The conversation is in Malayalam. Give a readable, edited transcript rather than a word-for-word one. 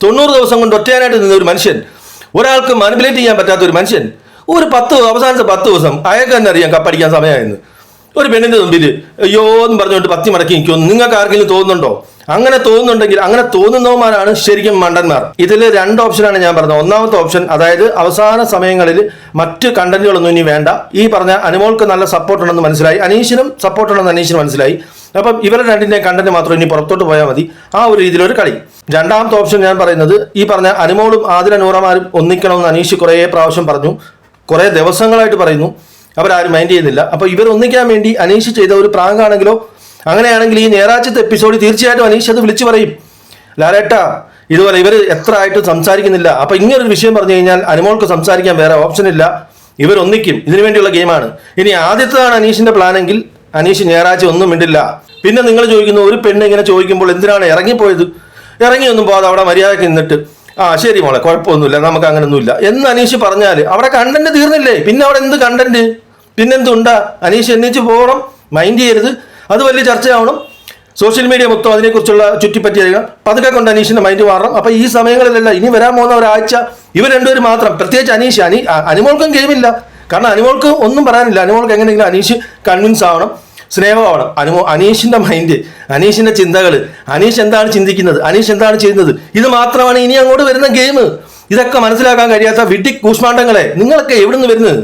90 ദിവസം കൊണ്ട് ഒറ്റയാനായിട്ട് നിന്ന ഒരു മനുഷ്യൻ, ഒരാൾക്ക് മാനിപ്പുലേറ്റ് ചെയ്യാൻ പറ്റാത്ത ഒരു മനുഷ്യൻ, അവസാനത്തെ 10 ദിവസം അയാൾക്ക് തന്നെ അറിയാം കപ്പടിക്കാൻ സമയമായിരുന്നു. ഒരു പെണ്ണിന്റെ മുമ്പിൽ അയ്യോ എന്ന് പറഞ്ഞുകൊണ്ട് പത്തി മടക്കി നിൽക്കുമെന്ന് നിങ്ങൾക്ക് ആർക്കെങ്കിലും തോന്നുന്നുണ്ടോ? അങ്ങനെ തോന്നുന്നുണ്ടെങ്കിൽ, അങ്ങനെ തോന്നുന്നവന്മാരാണ് ശരിക്കും മണ്ടന്മാർ. ഇതിൽ 2 ഓപ്ഷനാണ് ഞാൻ പറഞ്ഞത്. ഒന്നാമത്തെ ഓപ്ഷൻ, അതായത് അവസാന സമയങ്ങളിൽ മറ്റ് കണ്ടന്റുകളൊന്നും ഇനി വേണ്ട. ഈ പറഞ്ഞ അനുമോൾക്ക് നല്ല സപ്പോർട്ട് ഉണ്ടെന്ന് മനസ്സിലായി, അനീഷിനും സപ്പോർട്ട് ഉണ്ടെന്ന് അനീഷിന് മനസ്സിലായി. അപ്പം ഇവരുടെ രണ്ടിൻ്റെയും കണ്ടന്റ് മാത്രം ഇനി പുറത്തോട്ട് പോയാൽ മതി. ആ ഒരു രീതിയിലൊരു കളി. രണ്ടാമത്തെ ഓപ്ഷൻ ഞാൻ പറയുന്നത്, ഈ പറഞ്ഞ അനുമോളും ആദില നൂറമാരും ഒന്നിക്കണമെന്ന് അനീഷ് കുറേ പ്രാവശ്യം പറഞ്ഞു, കുറേ ദിവസങ്ങളായിട്ട് പറയുന്നു. അവരാരും മൈൻഡ് ചെയ്യുന്നില്ല. അപ്പോൾ ഇവർ ഒന്നിക്കാൻ വേണ്ടി അനീഷ് ചെയ്ത ഒരു പ്രാങ്കാണെങ്കിലോ? അങ്ങനെയാണെങ്കിൽ ഈ ഞായറാഴ്ചത്തെ എപ്പിസോഡ് തീർച്ചയായിട്ടും അനീഷ് അത് വിളിച്ചു പറയും, ലാലേട്ടാ ഇതുപോലെ ഇവർ എത്ര ആയിട്ടും സംസാരിക്കുന്നില്ല. അപ്പൊ ഇങ്ങനൊരു വിഷയം പറഞ്ഞു കഴിഞ്ഞാൽ അനുമോൾക്ക് സംസാരിക്കാൻ വേറെ ഓപ്ഷൻ ഇല്ല, ഇവർ ഒന്നിക്കും. ഇതിനു വേണ്ടിയുള്ള ഗെയിമാണ്. ഇനി ആദ്യത്തേതാണ് അനീഷിന്റെ പ്ലാനെങ്കിൽ അനീഷ് ഞായറാഴ്ച ഒന്നും മിണ്ടില്ല. പിന്നെ നിങ്ങൾ ചോദിക്കുന്നു, ഒരു പെണ്ണ് ഇങ്ങനെ ചോദിക്കുമ്പോൾ എന്തിനാണ് ഇറങ്ങിപ്പോയത്? ഇറങ്ങിയൊന്നും പോകാതെ അവിടെ മര്യാദയ്ക്ക് നിന്നിട്ട് ശരി മോളെ കുഴപ്പമൊന്നുമില്ല, നമുക്ക് അങ്ങനൊന്നുമില്ല എന്ന് അനീഷ് പറഞ്ഞാൽ അവിടെ കണ്ടന്റ് തീർന്നില്ലേ? പിന്നെ അവിടെ എന്ത് കണ്ടന്റ്? പിന്നെന്തുണ്ടാ? അനീഷ് എണ്ണിച്ച് പോകണം, മൈൻഡ് ചെയ്യരുത്, അത് വലിയ ചർച്ചയാവണം. സോഷ്യൽ മീഡിയ മൊത്തം അതിനെക്കുറിച്ചുള്ള ചുറ്റിപ്പറ്റി അറിയണം. പതുക്കെ കൊണ്ട് അനീഷിന്റെ മൈൻഡ് മാറണം. അപ്പൊ ഈ സമയങ്ങളിലല്ല, ഇനി വരാൻ പോകുന്ന ഒരാഴ്ച ഇവർ രണ്ടുപേരും മാത്രം, പ്രത്യേകിച്ച് അനീഷ്. അനുമോൾക്കും ഗെയിമില്ല, കാരണം അനുമോൾക്ക് ഒന്നും പറയാനില്ല. അനുമോൾക്ക് എങ്ങനെയെങ്കിലും അനീഷ് കൺവിൻസ് ആവണം, സ്നേഹമാവണം. അനീഷിന്റെ മൈൻഡ്, അനീഷിന്റെ ചിന്തകൾ, അനീഷ് എന്താണ് ചിന്തിക്കുന്നത്, അനീഷ് എന്താണ് ചെയ്യുന്നത്, ഇത് മാത്രമാണ് ഇനി അങ്ങോട്ട് വരുന്ന ഗെയിം. ഇതൊക്കെ മനസ്സിലാക്കാൻ കഴിയാത്ത വിഡ്ഢി കൂഷ്മാണ്ഡങ്ങളെ, നിങ്ങളൊക്കെ എവിടുന്ന് വരുന്നത്?